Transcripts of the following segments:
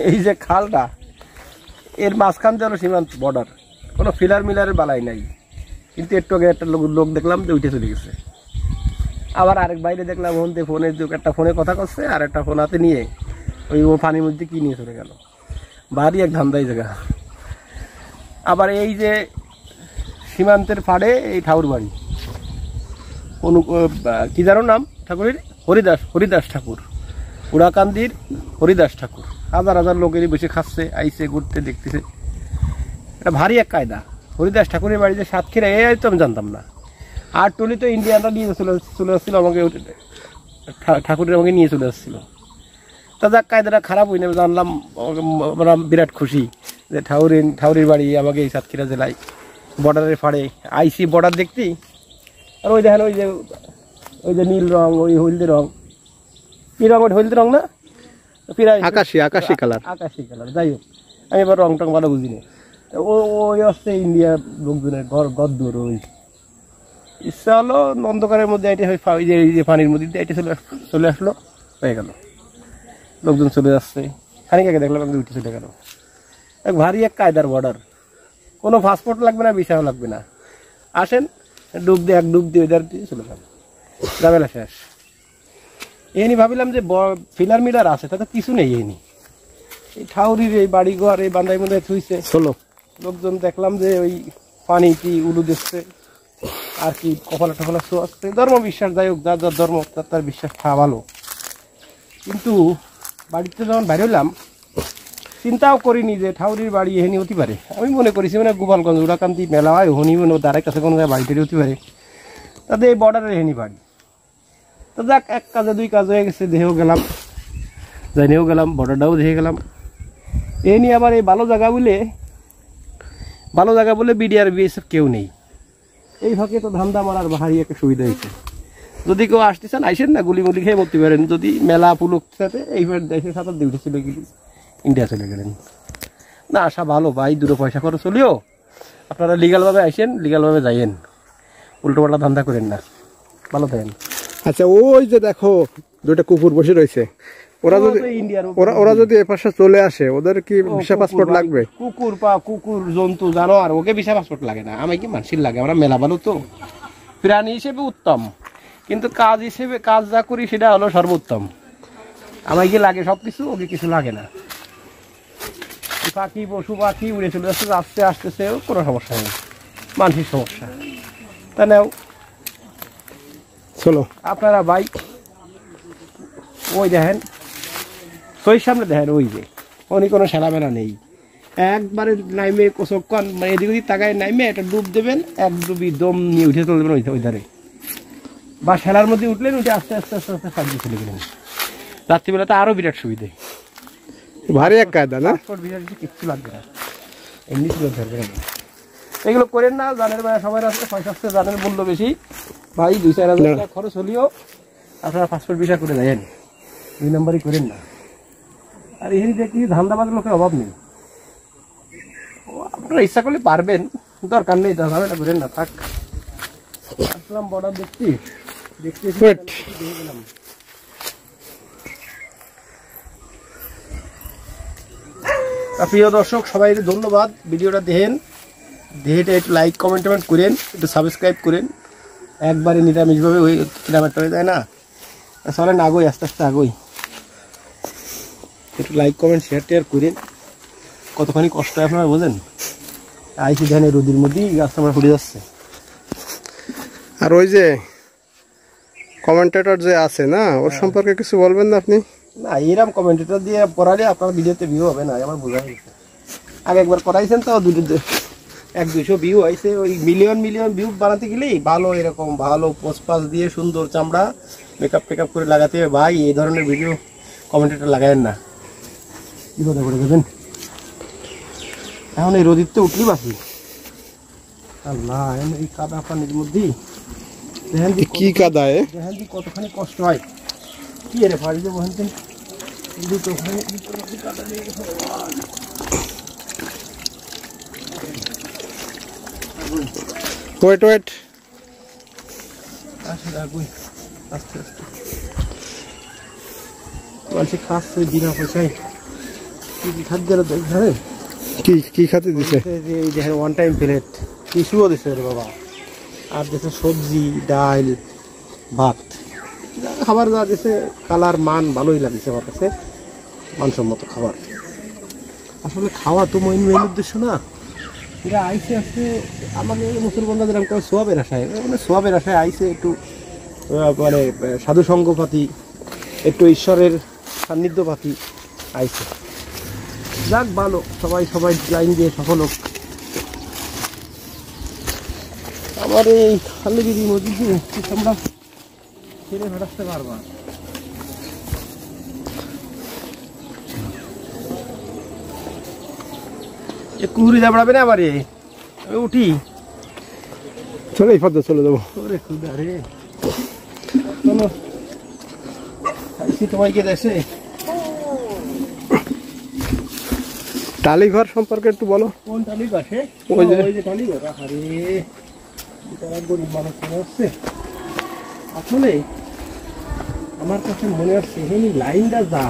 এই যে খালটা এর মাঝখান দিয়ে হলো সীমান্ত বর্ডার, কোনো ফিলার মিলারের বালাই নাই, কিন্তু একটু আগে একটা লোক দেখলাম যে উঠে চলে গেছে। আবার আরেক বাইরে দেখলাম ফোনে একটা ফোনে কথা করছে, আর একটা ফোন হাতে নিয়ে ওই ও পানির মধ্যে কি নিয়ে চলে গেল। ভারী এক ধান্দাই জায়গা। আবার এই যে সীমান্তের ফাড়ে এই ঠাকুর বাড়ি, কোন কি জানো নাম ঠাকুরের? হরিদাস ঠাকুর, উড়াকান্দির হরিদাস ঠাকুর। হাজার হাজার লোকেরই বসে খাচ্ছে, আইসে ঘুরতে দেখতেছে। এটা ভারী এক কায়দা। হরিদাস ঠাকুরের বাড়িতে সাতক্ষীরা এই তো আমি জানতাম না। আর টলি তো ইন্ডিয়ানরা নিয়ে চলে আসছিল আমাকে, ঠাকুরের আমাকে নিয়ে চলে আসছিল। তা যাক, কায়দাটা খারাপ হই না, জানলাম আমরা বিরাট খুশি যে ঠাকুরের বাড়ি আমাকে এই সাতক্ষীরা জেলায় বর্ডারের ফাড়ে আইসি বর্ডার দেখতি। আর ওই দেখেন ওই যে নীল রং, ওই হলদে রং, কি রং? ওই হলদে রং না, আকাশি কালার। যাই হোক, আমি এবার রং টং ভালো বুঝিনি। ওই হচ্ছে ইন্ডিয়ার লোকজনের গদ্দর। ওই ইচ্ছা হলো অন্ধকারের মধ্যে এটি এই যে পানির মধ্যে এটি চলে আসলো, হয়ে গেল। লোকজন চলে যাচ্ছে, খানিক আগে দেখলাম আমি উঠে চলে গেল। এক ভারী এক কায়দার বর্ডার, কোনো পাসপোর্ট লাগবে না, ভিসাও লাগবে না। আসেন, ডুব দিয়ে ওইদার দিয়ে চলে যান, ঝামেলা শেষ। এনি ভাবিলাম যে ফিলার মিলার আছে, তাতে কিছু নেই। এই ঠাউরির এই বাড়িঘর এই বান্দাই মধ্যে থুইছে চলো। লোকজন দেখলাম যে ওই পানিটি উলু দিচ্ছে, আর কি কপালা টপালা শোয়াচ্ছে। ধর্ম বিশ্বাস, যাই হোক, যার যার ধর্ম তার বিশ্বাস খাওয়া ভালো। কিন্তু বাড়িতে যখন বাইরে হলাম, চিন্তাও করিনি যে ঠাউরির বাড়ি এখানে হতে পারে। আমি মনে করেছি মানে গোপালগঞ্জ উড়াকান্দি মেলা হয়, হনি মনে তার কাছে কোনো বাড়িতে হতে পারে, তাদের এই বর্ডারের এখানে বাড়ি। তো যাক, এক কাজে দুই কাজ হয়ে গেছে। দেহেও গেলাম, জানিয়েও গেলাম, বর্ডারটাও দেখে গেলাম। এ নিয়ে আবার এই ভালো জায়গা বলে বিডিআর বিএসএফ কেউ নেই। এই ফাঁকে তো ধান্দা মারার ভারী একটা সুবিধা হয়েছে। যদি কেউ আসতে চান আইসেন না, গুলি খেয়ে মরতে পারেন। যদি মেলা পুলক সাথে এইবার দেশের সাথে ডিউটি চলে গেলি, ইন্ডিয়া চলে গেলেন না, আসা ভালো ভাই, দুটো পয়সা খরচ হলেও আপনারা লিগালভাবে আইসেন, লিগালভাবে যাইয়েন, উল্টো পাল্টা ধান্দা করেন না। ভালো থাকেন। আচ্ছা, ওই যে দেখো দুটো কুকুর বসে রয়েছে, ওরা যদি এপাশে চলে আসে, ওদের কি ভিসা পাসপোর্ট লাগবে? কুকুর জন্তু জানোয়ার, ওকে ভিসা পাসপোর্ট লাগে না। আমি কি মানুষের লাগে? আমরা মেলা ভালো তো, প্রাণী হিসেবে উত্তম, কিন্তু কাজ হিসেবে কাজ যা করি সেটা হলো সর্বোত্তম। আমার কি লাগে সবকিছু, ওকে কিছু লাগে না। পশু পাখি উড়ে চলে যাচ্ছে, আসতেছেও কোনো সমস্যা নেই, মানুষের সমস্যা। তা নেও চলো আপনারা বাইক, ওই দেখেন সইর সামনে দেখেন, ওই যে উনি কোনো সেলামেলা নেই, একবারে নাইমে কোচক্ষণ মানে এদিক ওদিক তাকায় নাইমে একটা ডুব দেবেন, এক ডুবি দম নিয়ে উঠে চলে দেবেন ওই ধারে, বা সেলার মধ্যে উঠলেন, উঠে আস্তে আস্তে আস্তে আস্তে সাজিয়ে চলে গেলেন। রাত্রিবেলাটা আরো বিরাট সুবিধে, ভারী এক কায়দা না? কিচ্ছু লাগবে না, এমনি ছিল ধরবে না। এগুলো করেন না, জানের বেলা সবাই আছে, পয়সা আসছে, জানের মূল্য বেশি ভাই, 2-4 হাজার টাকা খরচ হলেও আপনারা পাসপোর্ট ভিসা করে দেন, 2 নম্বরই করেন না। আর এখানে দেখি ধান্দাবাজ লোকের অভাব নেই, আপনারা ইচ্ছা করলে পারবেন, দরকার নেই, ঝামেলা করেন না। থাক, আসলাম বর্ডার দেখছি, প্রিয় দর্শক সবাই ধন্যবাদ, ভিডিওটা দেখেন, দেখে একটু লাইক কমেন্ট করেন, একটু সাবস্ক্রাইব করেন। একবারে নিরামিষভাবে ওই কিলোমিটার হয়ে যায় না, চলেন আগোই, আস্তে আস্তে আগোই, একটু লাইক কমেন্ট শেয়ার করেন। কতখানি কষ্ট হয় আপনারা বোঝেন? আইসি ধানে রোদির মধ্যেই গাছটা আমার ফুটে যাচ্ছে। আর ওই যে কমেন্টেটর যে আছে না, ওর সম্পর্কে কিছু বলবেন না আপনি? না, এরকম কমেন্টেটর দিয়ে পড়ালে আপনার ভিডিওতে ভিউ হবে না, আমার বোঝা গেছে। আগে একবার করাইছেন তো 100-200 ভিউ আইছে, ওই মিলিয়ন ভিউ বানাতে গেলেই ভালো, এরকম ভালো পোস্ট দিয়ে সুন্দর চামড়া মেকআপ করে লাগাতে হবে ভাই। এই ধরনের ভিডিও কমেন্টেটর লাগায়েন না, কি কথা করে দেবেন। এখন এই রোদির তো উঠলি বাকি, আল্লাহ, এই কাদা পানির মধ্যেই দেখেন কি কাদা, দেখেন কতখানি কষ্ট হয়। কি রে ফাড়ি যে বহেন ওয়েট আস্তে আস্তে মানুষ খাচ্ছে বিনা পয়সায়। কি খাদ্য ধরে কি খাতে দিছে? এই দেখেন ওয়ান টাইম প্লেট টিস্যুও দিছে রে বাবা, আর দিছে সবজি ডাল ভাত, খাবার যা দিছে কালার মান ভালোই লাগছে আমার কাছে, মানসম্মত খাবার। আসলে খাওয়া তো মেইন উদ্দেশ্য না, এরা আইসে আসছে আমাদের মুসলমানরা যেরকম করে সোয়াবের আশায়, মানে সোয়াবের আশায় আইসে একটু মানে সাধু সঙ্গপাতি, একটু ঈশ্বরের সান্নিধ্য পাতি আইসে। যাক ভালো, সবাই সবাই লাইন দিয়ে সফল হোক। আমার এই খালি দিদি মসজিদে তোমরা ছেড়ে ফেরাতে পারবা। কুহুরি যা পড়াবে না আবার, আমি উঠি চলে এই পথে চলে যাবো। ওরে খুদা রে, চলো তোমাকে দেশে টালিঘর সম্পর্কে একটু বলো। কোন টালিঘর? ওই যে টালিঘর। আরে গরিব মানুষ মনে হচ্ছে। আসলে আমার কাছে মনে হচ্ছে এই লাইনটা যা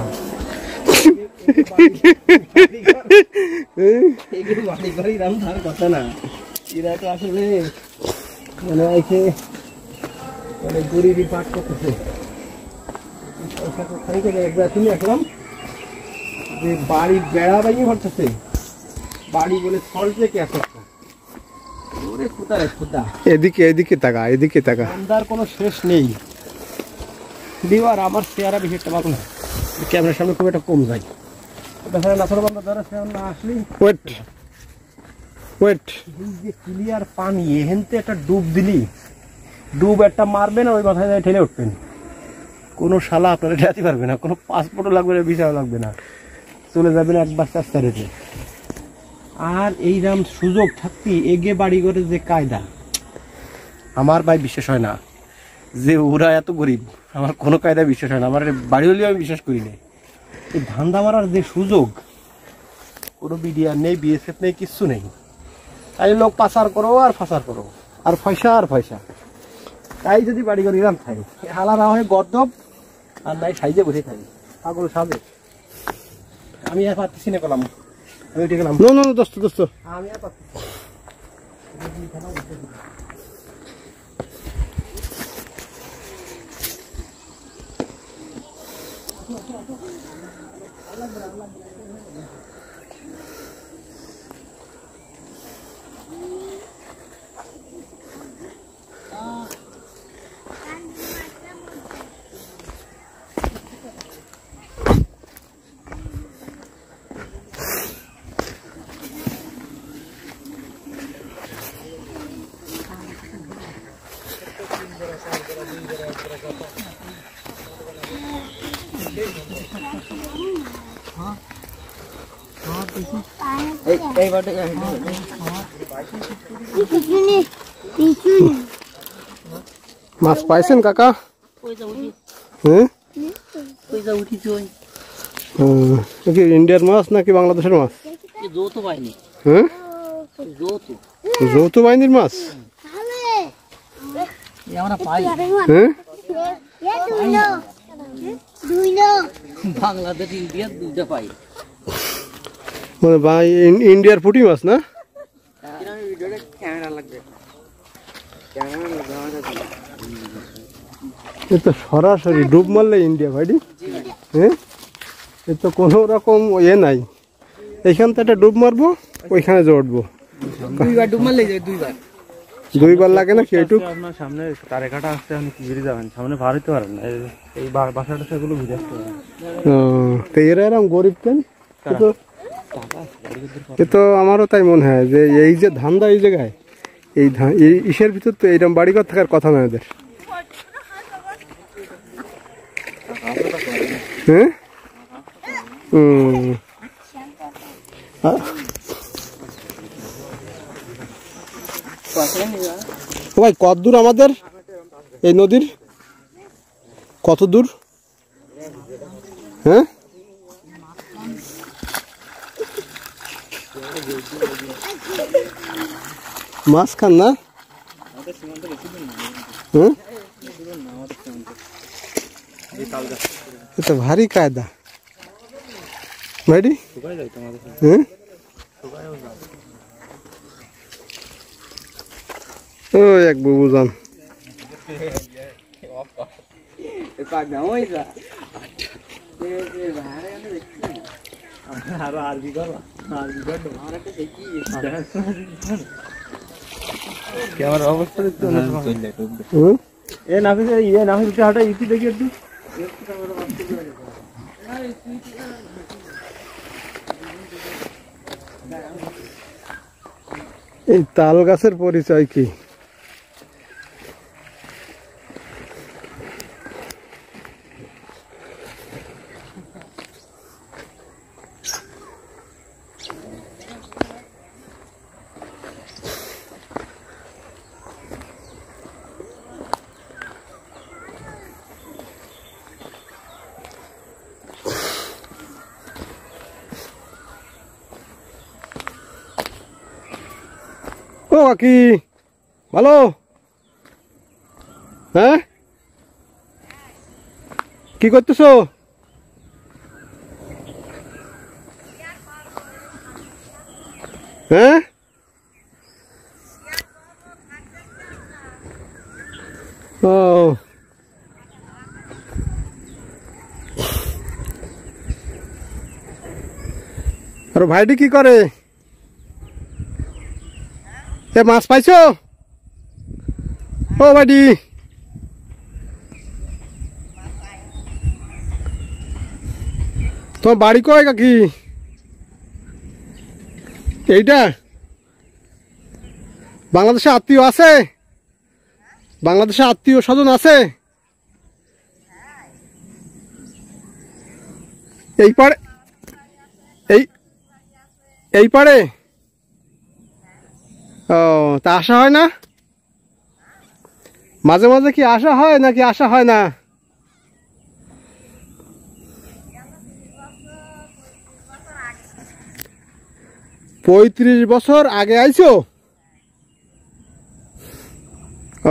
কথা না, এরা তো আসলে মনে হয়েছে মানে গরিবই পাঠ করতেছে। একবার শুনে আসলাম যে বাড়ি বেড়া ভেঙে পড়তেছে, বাড়ি বলে সল্টে কে আসে। ওরে খুদা রে খুদা, এদিকে তাকা, এদিকে তাকা। আন্দার কোনো শেষ নেই। দিবার আমার চেহারা বেশি একটা ভালো না, ক্যামেরার সামনে খুব একটা কম যায়। দেখা নাথরবান্ধা ধরে সে না আসলেই ওয়েট যে ক্লিয়ার পানি, এহেনতে একটা ডুব দিলি, ডুব একটা মারবেন ওই মাথায় যায় ঠেলে উঠবেন, কোনো শালা আপনারা ঠেলাতে পারবে না, কোনো পাসপোর্টও লাগবে না, ভিসাও লাগবে না, চলে যাবেন একবার চেষ্টা রেখে। আর এইরকম সুযোগ থাকতে এগে বাড়ি করে যে কায়দা, আমার ভাই বিশ্বাস হয় না যে ওরা এত গরিব, আমার কোনো কায়দা বিশ্বাস হয় না। আমার বাড়ি হলেও আমি বিশ্বাস করি না। এই ধান্দা মারার যে সুযোগ, কোনো বিডিআর নেই, বিএসএফ নেই, কিচ্ছু নেই। তাই লোক পাচার করো আর ফাঁসার করো, আর পয়সা আর পয়সা। তাই যদি বাড়ি করে এরাম থাকে, হালা না হয় গর্দব, আর নাই সাইজে বসে থাকি পাগল সাজে। আমি আর পাচ্ছি না করলাম, আমি উঠে গেলাম। নো দোস্ত আমি আর পাচ্ছি মাছ পাইছেন কাকা? হ্যাঁ, ইন্ডিয়ার মাছ নাকি বাংলাদেশের মাছ? হ্যাঁ, যৌথ বাহিনীর মাছ। হ্যাঁ, বাংলাদেশ ইন্ডিয়ার দুইটা পাই, মানে ভাই ইন্ডিয়ার পুঁটি মাছ না? এ তো সরাসরি ডুব মারলে ইন্ডিয়া ভাইডি। হ্যাঁ, এ তো কোনো রকম ইয়ে নাই, এইখান থেকে একটা ডুব মারবো, ওইখানে জড়বো। দুইবার ডুব মারলে দুইবার লাগে না কি? এইটুক আপনার সামনে তারেকাটা আসতে আপনি কি বেরিয়ে যাবেন, সামনে ভার হইতে পারেন না, এই বাসাটা সেগুলো ভিজে আসতে পারেন। তো এরা এরকম গরিব কেন? এ তো আমারও তাই মনে হয় যে এই যে ধান্দা এই জায়গায়, এই ইসের ভিতর তো এইরকম বাড়িঘর থাকার কথা নয় এদের। হ্যাঁ, ভাই কত দূর আমাদের এই নদীর? কত দূর? হ্যাঁ, মাছ খান না? হ্যাঁ, এটা ভারী কায়দা। ভাইডি শুকাই যায় তোমাদের হ্যাঁ ও এক বুবুজান আরো আরবি করো ক্যামেরার অবস্থা দেখতে এ নাফিস হাঁটা ইতি দেখি একটু এই তাল গাছের পরিচয় কি? ও কাকি ভালো হ্যাঁ কি করতেছো? হ্যাঁ ও আর ভাইটি কি করে? এ মাছ পাইছো? ও ভাইটি তোমার বাড়ি কয় কাকি? এইটা বাংলাদেশে আত্মীয় আছে? বাংলাদেশে আত্মীয় স্বজন আছে? এই পারে এই পারে ও তা আসা হয় না? মাঝে মাঝে কি আসা হয় নাকি আসা হয় না? পঁয়ত্রিশ বছর আগে আইছো?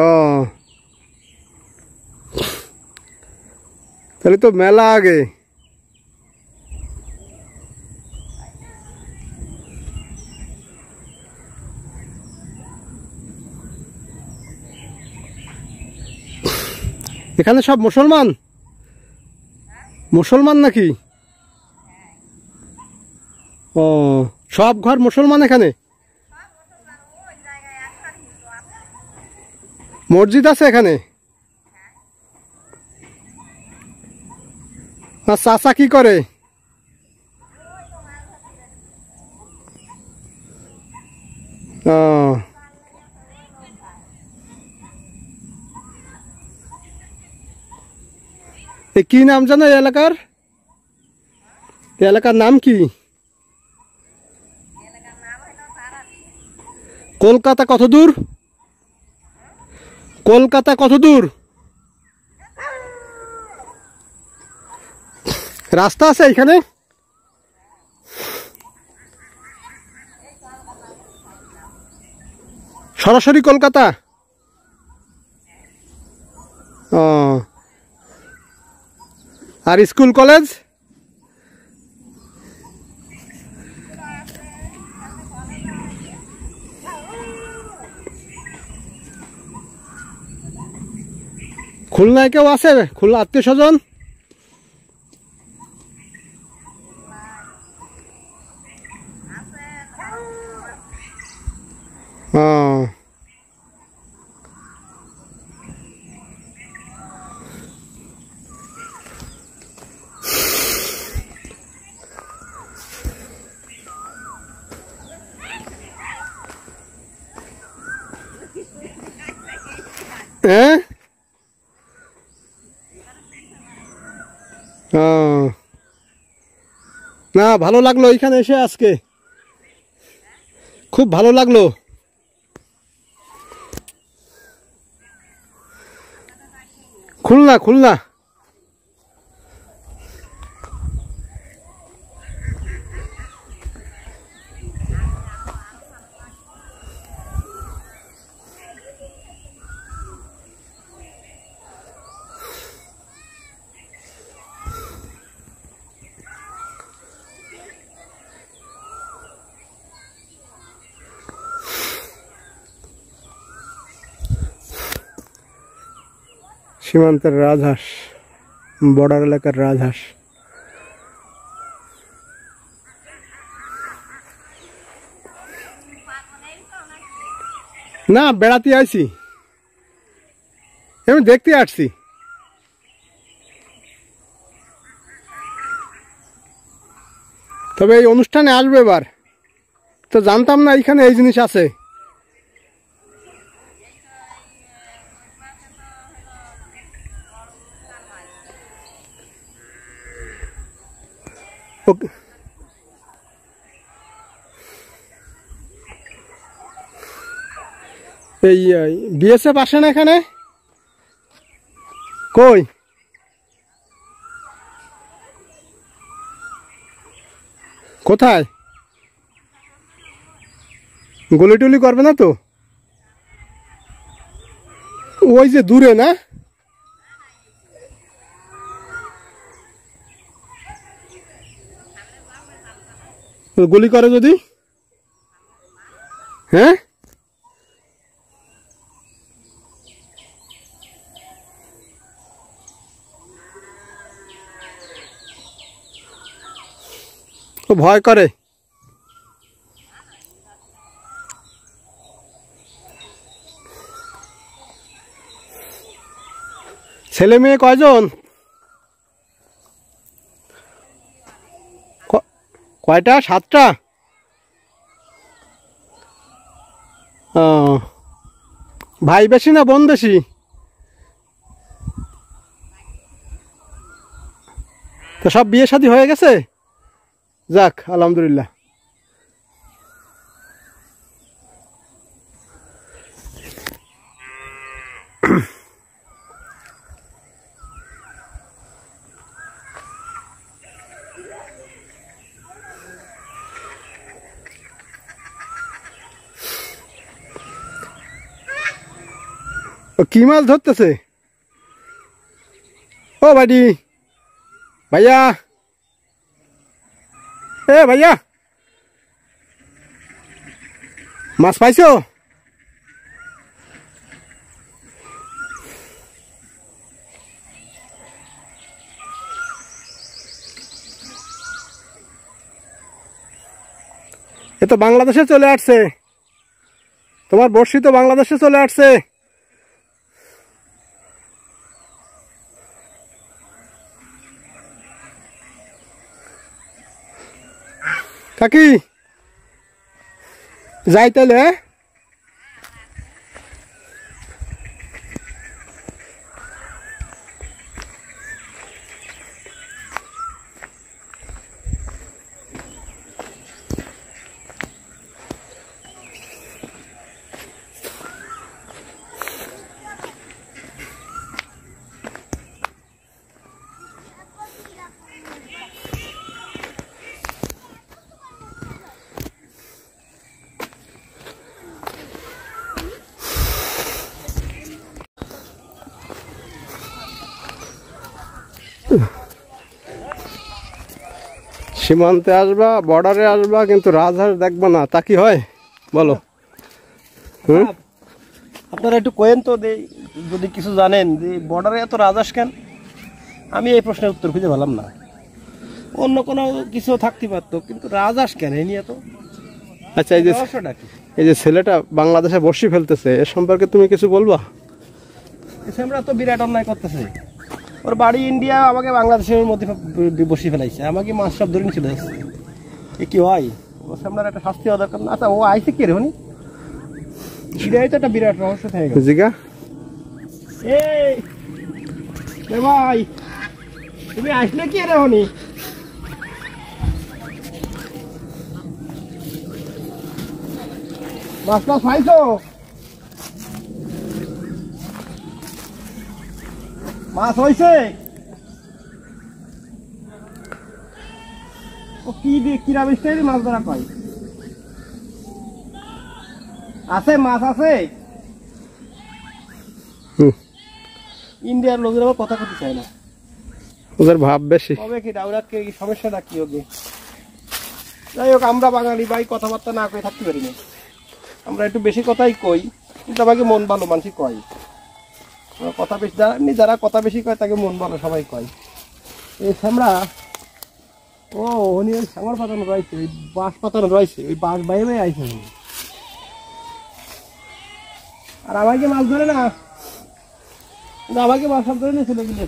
ও তাহলে তো মেলা আগে। এখানে সব মুসলমান? মুসলমান নাকি? ও সব ঘর মুসলমান এখানে? মসজিদ আছে এখানে? আর চাচা কি করে? ও কি নাম জানো এই এলাকার? এই এলাকার নাম কি? কলকাতা কত দূর? কলকাতা কত দূর? রাস্তা আছে এখানে? সরাসরি কলকাতা? ও আর স্কুল কলেজ? খুলনায় কেউ আছে? খুলনা আত্মীয় স্বজন? ও হ্যাঁ না ভালো লাগলো এখানে এসে আজকে, খুব ভালো লাগলো। খুলনা খুলনা সীমান্তের রাজহাঁস, বর্ডার এলাকার রাজহাঁস। না, বেড়াতে আইছি, আমি দেখতে আসছি। তবে এই অনুষ্ঠানে আসবে এবার, তো জানতাম না এখানে এই জিনিস আছে। এই বিএসএফ আসে না এখানে? কই? কোথায়? গুলি টুলি করবে না তো? ওই যে দূরে না? গুলি করে যদি? হ্যাঁ, ও ভয় করে। ছেলে মেয়ে কয়জন? কয়টা? 7টা? ভাই বেশি না বোন বেশি? তো সব বিয়ে শাদী হয়ে গেছে? যাক, আলহামদুলিল্লাহ। কি মাছ ধরতেছে? ও ভাইডি, ভাইয়া, এ ভাইয়া, মাছ পাইছো? এ তো বাংলাদেশে চলে আসছে, তোমার বড়শি তো বাংলাদেশে চলে আসছে। কাকি যাই তাহলে। সীমান্তে আসবা, বর্ডারে আসবা, কিন্তু রাজহাঁস দেখবা না, তা কি হয় বলো? আপনারা একটু কোয়েন তো যদি কিছু জানেন যে বর্ডারে এত রাজহাঁস কেন? আমি এই প্রশ্নের উত্তর খুঁজে পেলাম না। অন্য কোনো কিছু থাকতে পারতো, কিন্তু রাজহাঁস কেন এই নিয়ে তো। আচ্ছা, এই যে ছেলেটা বাংলাদেশে বর্ষি ফেলতেছে, এর সম্পর্কে তুমি কিছু বলবা? আমরা তো বিরাট অন্যায় করতেছে। ওর বাড়ি ইন্ডিয়া, আমাকে বাংলাদেশের মধ্যে বসে ফেলাইছে, আমাকে মাছ সব ধরে চলে আসছে। এ কি হয়? আপনার একটা শাস্তি হওয়া দরকার না? আচ্ছা, ও আইসে কে রে হনি? এটাই তো একটা বিরাট রহস্য থেকে গেল। জিগা, এই ভাই, তুমি আসলে কে রে হনি? মাছ মাছ পাইছো? মাছ হয়েছে? ও কি কিরা বেশি মাছ ধরা পাই? আছে মাছ আছে। ইন্ডিয়ার লোকের আবার কথা করতে চায় না, ওদের ভাব বেশি। তবে কি ডাউরাতকে কি সমস্যাটা কি হবে? যাই হোক, আমরা বাঙালি ভাই কথাবার্তা না কই থাকতে পারি না। আমরা একটু বেশি কথাই কই, কিন্তু আমাকে মন ভালো মানুষই কয়। কথা বেশি যারা কথা বেশি কয় তাকে মন ভালো সবাই কয়। এই শ্যামরা ও উনি ওই শ্যামর পাতানো রয়েছে, ওই বাঁশ পাতানো রয়েছে, ওই বাঁশ বাইরে বাইরে আইছে উনি। আর আমাকে মাছ ধরে না, কিন্তু আমাকে মাছ সব ধরে নিয়েছিল কিন্তু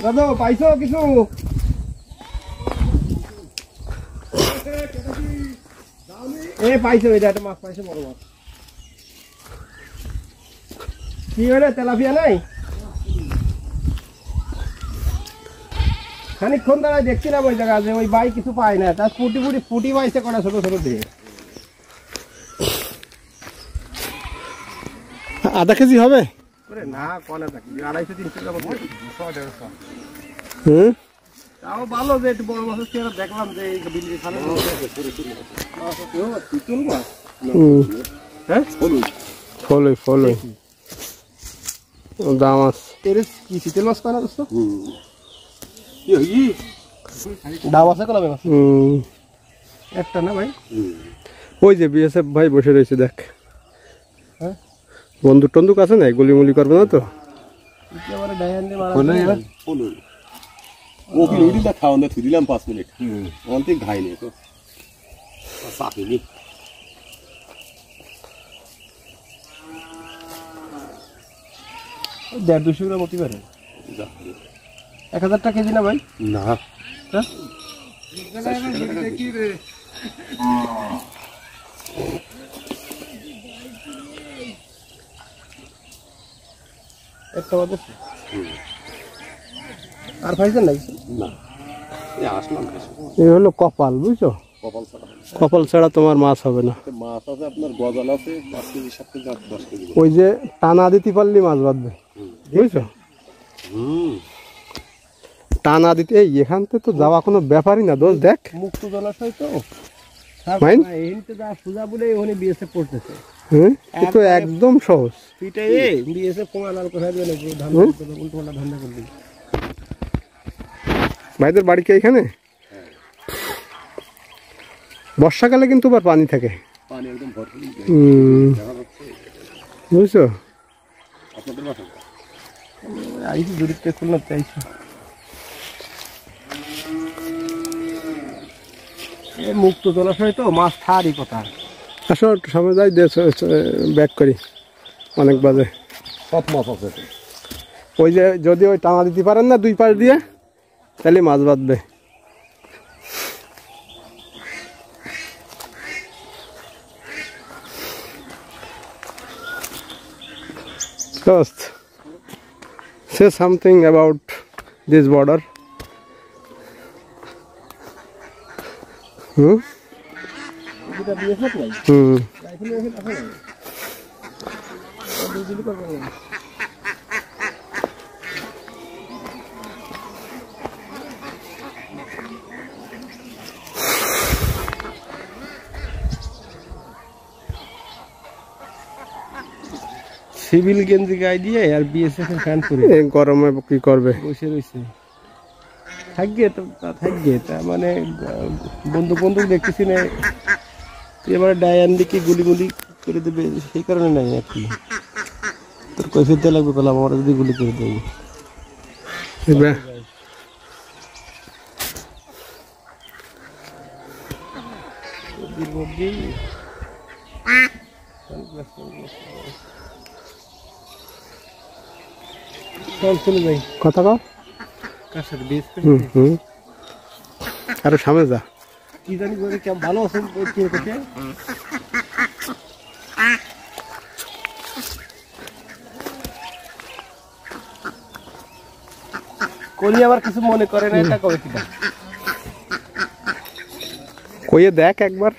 দাদা পাইছো কিছু? পাইছো এটা একটা মাছ পাইছে, বড় মাছ। কি হলে তেলাপিয়া নাই? খানিকক্ষণ দাঁড়ায় দেখছিলাম ওই জায়গা যে ওই বাই কিছু পায় না, তার ফুটি পাইছে কটা ছোট ছোট দিয়ে। আধা কেজি হবে না, কনে থাকি 250-300 টাকা। তাও ভালো যে একটু বড় মাছের চেহারা দেখলাম যে বিলি খালে ফলই দাম আছে। কি চিতল মাছ পায় না দোস্ত? দাম আছে কলাবে মাছ একটা না ভাই? ওই যে বিএসএফ ভাই বসে রয়েছে দেখ। হ্যাঁ, বন্দুক টন্দুক আছে না, গুলিমুলি করবে না তো? একেবারে ডায়ান দিয়ে মারা ওকে ওইটা খাওয়ান দিয়ে থুই দিলাম 5 মিনিট। অন্তিক ঘাই নেই তো সাকিনি 150-200 গ্রাম হতে পারে। 1000 টাকা কেজি না ভাই? না হ্যাঁ, একটা বাদ আছে। আর পাইছেন নাকি? না, এই আসলাম এই হলো কপাল, বুঝছো? কপাল ছাড়া কপাল ছাড়া তোমার মাছ হবে না। মাছ আছে আপনার, গজাল আছে 5 কেজি 7 কেজি 10 কেজি। ওই যে টানা দিতে পারলি মাছ বাঁধবে, বুঝছো? টানা দিতে এই এখান থেকে তো যাওয়া কোনো ব্যাপারই না দোষ। দেখ মুক্ত জলাশয় তো মাইন, এইতে যা সুজা বলে ওখানে বিএসএফ পড়তেছে। হ্যাঁ এ তো একদম সহজ। পিটাই বিএসএফ কোমা লাল করে দেবে না, ধান উল্টো পাল্টা ধান্দা করবি। ভাইদের বাড়ি কি এখানে? বর্ষাকালে কিন্তু আবার পানি থাকে, পানি একদম ভরপুর দেখা যাচ্ছে। বুঝছো? আপনাদের বাসা আইছি দূরত্বে খুলনা চাইছি। মুক্ত জলাশয় তো মাছ ছাড়ি কথা। আসো একটু সামনে যাই, ব্যাক করি, অনেক বাজে। সব মাছ আছে। ওই যে যদি ওই টানা দিতে পারেন না 2 পাশ দিয়ে, তাহলে মাছ বাঁধবে। First, say something about this border. যেটা বিএসএফ নাই, রাইফেল রাইফেল আছে না, দুই করবে না। সিভিল গেঞ্জি গায়ে দিয়ে আর বিএসএফ এর ফ্যান পরে এই গরমে কি করবে? বসে রয়েছে। থাকবে তো থাকবে, তার মানে বন্দুক দেখতেছি না, এবারে ডায়ান দিকে গুলি করে দেবে সেই কারণে নাই আর কি। তোর কৈফিয়ত দেওয়া লাগবে, পেলাম আমরা যদি গুলি করে দেয়। কথা কও। আরো সামনে যা। কি জানি কেমন ভালো আছেন থেকে কলি আবার কিছু মনে করে না, এটা কবে কিনা কইয়ে দেখ একবার।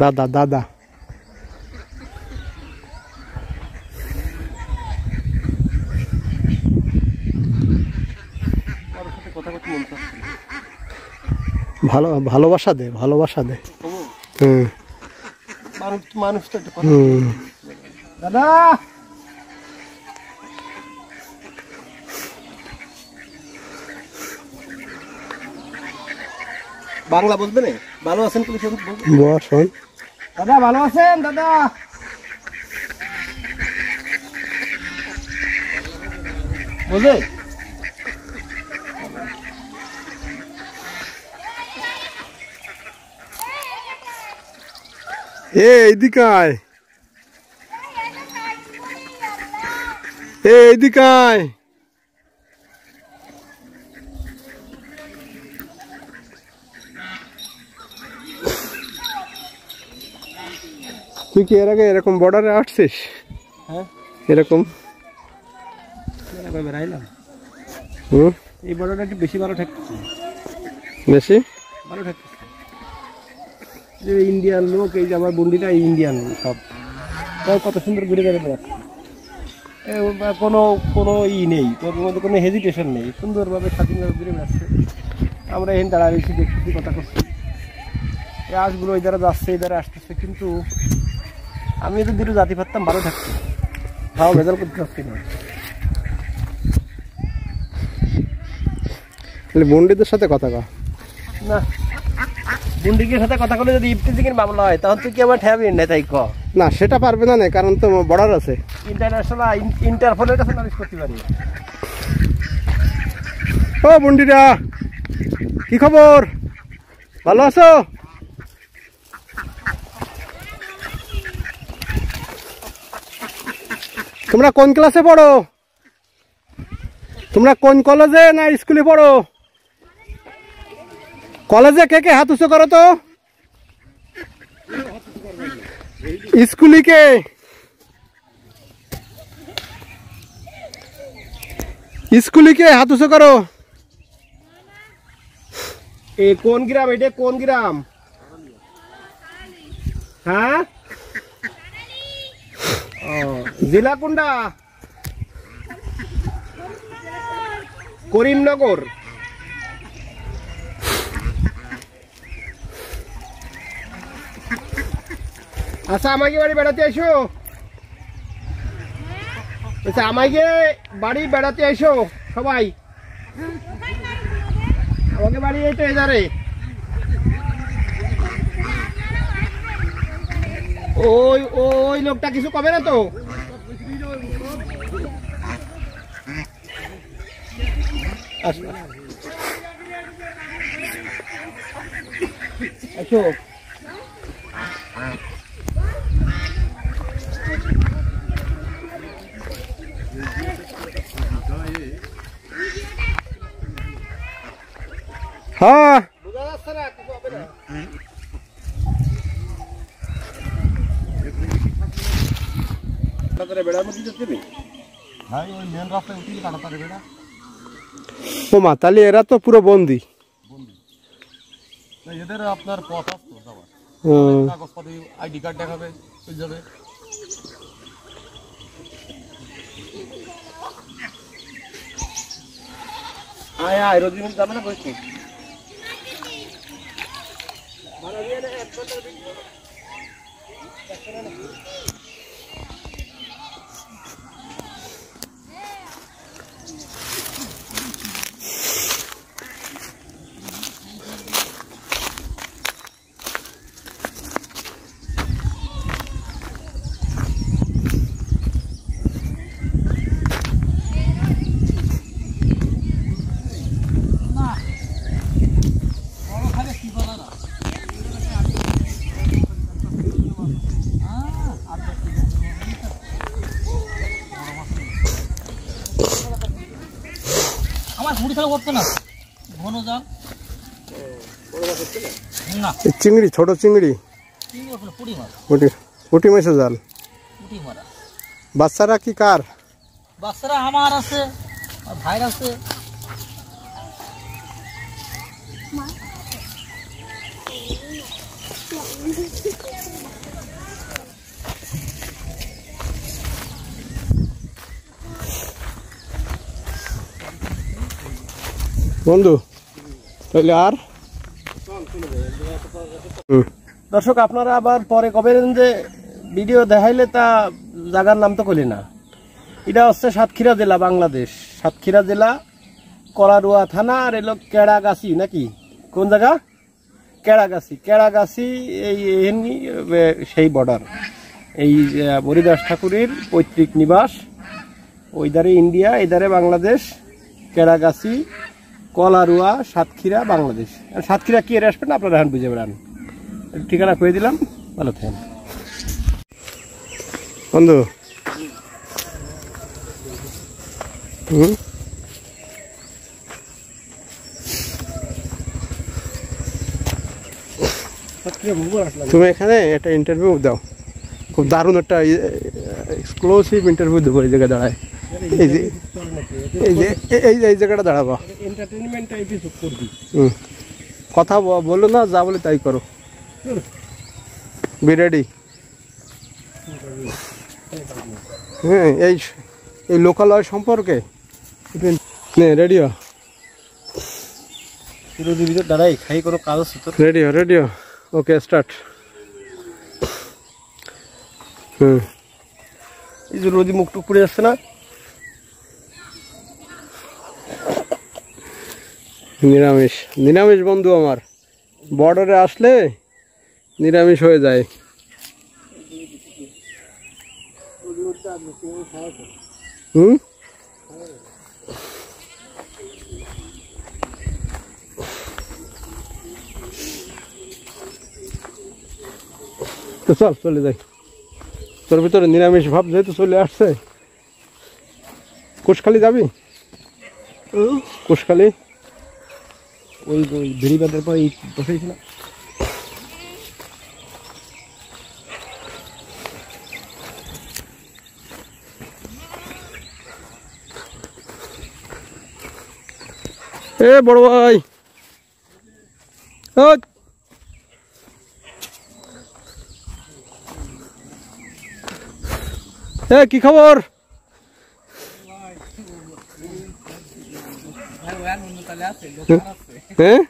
দাদা দাদা ভালোবাসা দে, ভালোবাসা দে। মানুষ তো একটা কথা। দাদা বাংলা বলবে না? ভালো আছেন কি বসন দাদা? ভালো আছেন দাদা? বুঝে এইদিকে আয়, এইদিকে আয়। তুই কি এর আগে এরকম বর্ডারে আসছিস? হ্যাঁ, এরকম বেড়াইলাম। হুম, এই বড়টা একটু বেশি ভালো ঠেকতেছে, বেশি ভালো ঠেকতেছে। যে ইন্ডিয়ান লোক, এই যে আমার বন্ডিটা ইন্ডিয়ান সব, তাও কত সুন্দর ঘুরে বেড়ে বেড়াচ্ছে। কোনো কোনো নেই, তোর মধ্যে কোনো হেজিটেশন নেই, সুন্দরভাবে স্বাধীনভাবে ঘুরে বেড়াচ্ছে। আমরা এখানে দাঁড়া রয়েছি, দেখতেছি, কথা করছি। এই আঁশগুলো এই দ্বারা যাচ্ছে, এই দ্বারা আসতেছে, কিন্তু আমি যদি দুটো জাতি পারতাম ভালো থাকতো। তাও ভেজাল করতে পারছি না। বন্ডিদের সাথে কথা কয় না, বন্ডিকের সাথে কথা বলে যদি ইফতিজিংয়ের মামলা হয়, তখন তুই কি আমার ঠেয়াবি না? তাই ক না, সেটা পারবে না, কারণ তো বর্ডার আছে। ইন্টারন্যাশনাল ইন্টারপোলের কাছে নালিশ করতে পারি। ও বন্ডিরা, কি খবর? ভালো আছো? তোমরা কোন ক্লাসে পড়ো? তোমরা কোন কলেজে না স্কুলে পড়ো? কলেজে কে কে হাত উঁচু করো তো? স্কুলে কে? স্কুলে কে হাত উঁচু করো? এ কোন গ্রাম? এটা কোন গ্রাম? হ্যাঁ, ও জেলা কোনটা? করিমনগর। আচ্ছা, আমাকে বাড়ি বেড়াতে এসো। আচ্ছা, আমাকে বাড়ি বেড়াতে এসো সবাই। আমাকে বাড়ি এই তো এধারে। ওই ওই লোকটা কিছু কবে না তো? আচ্ছা, হ্যাঁ, বোঝা যাচ্ছে না, কিছু হবে না। ও মা, তাহলে এরা তো পুরো বন্দি। এদের আপনার পথ আসতো যাওয়ার, কাগজপাতি আইডি কার্ড দেখাবে, চলে যাবে। আয় আয়, রোজমিন যাবে না বলছি। আমার মুড়ি খেলা করতো না, ঘন জাল না, চিংড়ি, ছোট চিংড়ি, পুড়ি মাছ, পুঁটি মাছের জাল। পুঁটি মারা। বাচ্চারা কি কার? বাচ্চারা আমার আছে, আর ভাইয়ের আছে। বন্ধু, তাহলে আর দর্শক, আপনারা আবার পরে কবেন যে ভিডিও দেখাইলে তা জায়গার নাম তো করি না। এটা হচ্ছে সাতক্ষীরা জেলা, বাংলাদেশ। সাতক্ষীরা জেলা, কলারুয়া থানা, আর এলো কেড়াগাছি নাকি কোন জায়গা? কেড়াগাছি এই সেই বর্ডার, এই হরিদাস ঠাকুরের পৈতৃক নিবাস। ওইধারে ইন্ডিয়া, এইধারে বাংলাদেশ। কেড়াগাছি, কলারুয়া, সাতক্ষীরা বাংলাদেশ। সাতক্ষীরা কি এর আসবেন না আপনারা এখন বুঝে বেড়ান। ঠিকানা করে দিলাম, ভালো থাকেন বন্ধু। তুমি এখানে একটা ইন্টারভিউ দাও, খুব দারুণ একটা এক্সক্লুসিভ ইন্টারভিউ দেবো এই জায়গায় দাঁড়ায়। এই যে এই জায়গাটা দাঁড়াবো, কথা বললো না, যা বলে তাই করো। Be ready? হ্যাঁ, এই লোকালয় সম্পর্কে রেডিও দাঁড়াই খাই কোনো কাজ আছে তো? রেডিও ওকে, স্টার্ট। এই যে রোদি মুখ টুক পড়ে যাচ্ছে না? নিরামিষ বন্ধু আমার, বর্ডারে আসলে নিরামিষ হয়ে যায়। তো চল চলে যাই, তোর ভিতরে নিরামিষ ভাব যেহেতু চলে আসছে। কুশখালি যাবি? কুশখালি ওই বেড়িবাঁধের পর বসেছিল। এ বড় ভাই, কি খবর? হ্যাঁ,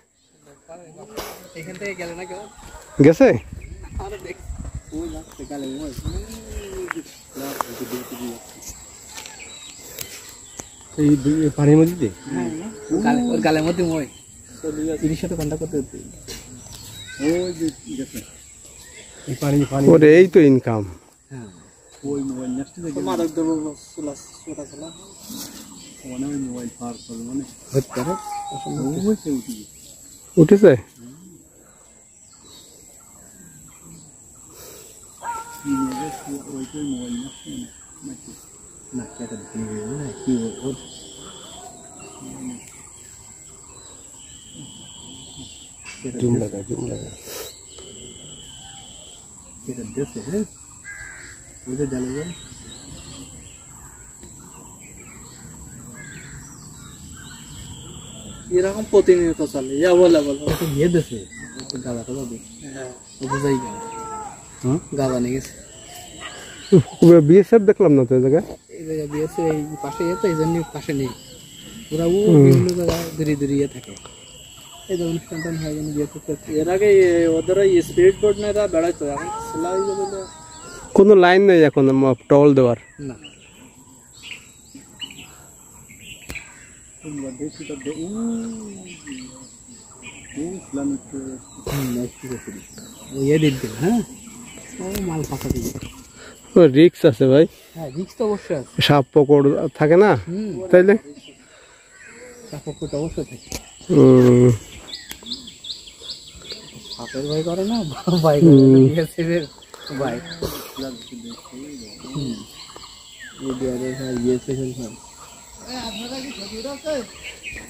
গেছে? পানির মধ্যে ওর গালের মধ্যে মই ইলিশ সাথে কন্টাক্ট করতে হচ্ছে। ওরে এই তো ইনকাম। উঠেছে? জুম লাগা এরকম প্রতিনিয়ত চলে, গিয়ে দেশে গাঁদাটা যাবে। হ্যাঁ, বুঝাই গেল গাঁদা নিয়ে গেছে। বিএসএফ দেখলাম না তো এই জায়গায়। এই জায়গায় দিয়েছে, এই পাশে যেত, এই জন্য পাশে নেই। ওরা বিভিন্ন জায়গায় দূরে দূরে থাকে। এই যে অনুষ্ঠান হয় যেন এর আগে ওদের স্পিরিট বোর্ড না এরা বেড়াইতো, এখন সেলাই কোনো লাইন নেই এখন টল দেওয়ার। না হ্যাঁ, মাল ফাঁকা দিয়ে রিক্স আছে ভাই। হ্যাঁ, রিক্স তো অবশ্যই আছে। সাপ পকড় থাকে না, তাইলে সাপ পকড় অবশ্যই থাকে। সাপের ভয় করে না, ভয় ভয়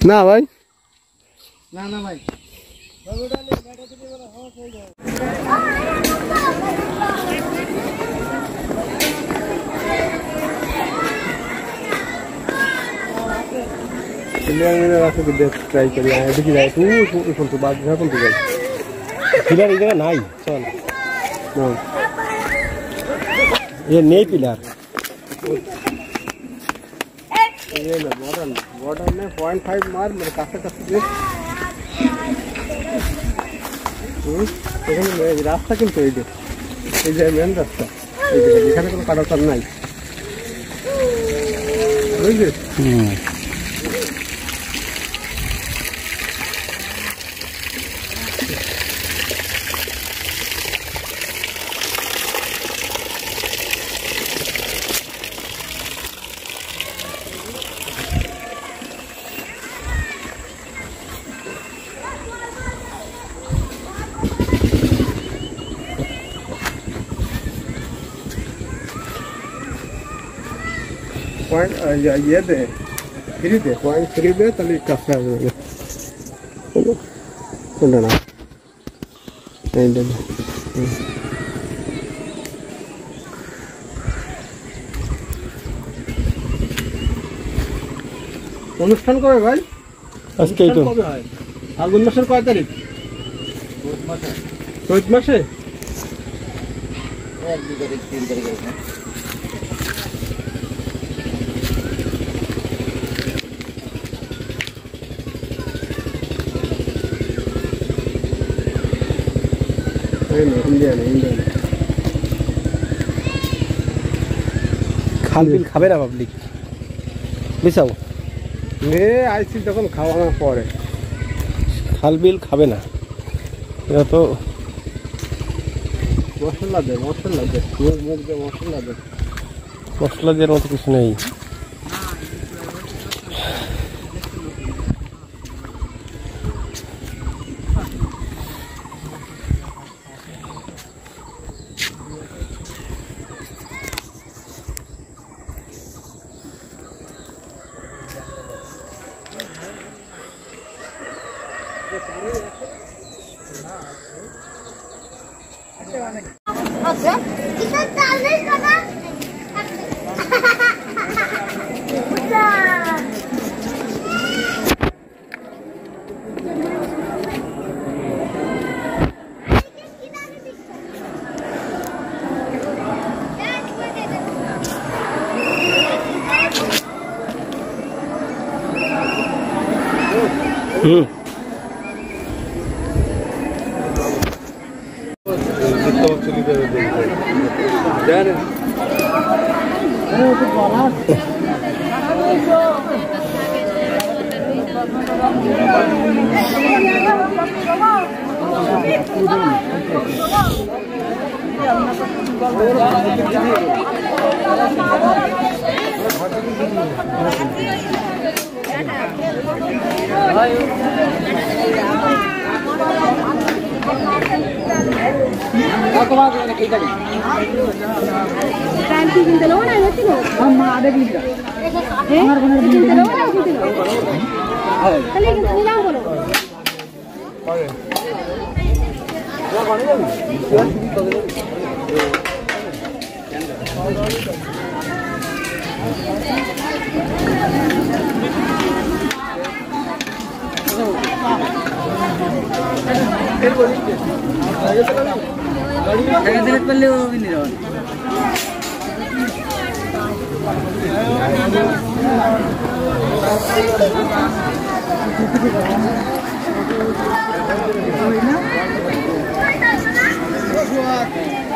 না ভাই, না না ভাই। ট্রাই করি দেখি যাই, তুই বাদ যখন তুই যাই পিলার এই জায়গায় নাই। চল এ নেই পিলার। बॉर्डर में 0.5 मार मेरे काछाकाछि দিয়ে এখানে রাস্তা কিন্তু এই যে মেন রাস্তা, এই যে এখানে কোনো কাটাতার নাই, বুঝলি? পয়েন্ট ইয়ে দে ফ্রি দে পয়েন্ট ফ্রি দে তাহলে কাজটা হবে কোনটা না এইটা অনুষ্ঠান কবে ভাই আজকেই তো কবে হয় ফাল্গুন মাসের কয় তারিখ চৈত মাসে খাল বিল খাবে না পাবলিক বুঝছাও আইসি তখন খাওয়ানোর পরে খাল বিল খাবে না এটা তো মশলা দে মুখ দে মশলা দে মশলা দেওয়ার মতো কিছু নেই Okay. Kita tahu kan? What?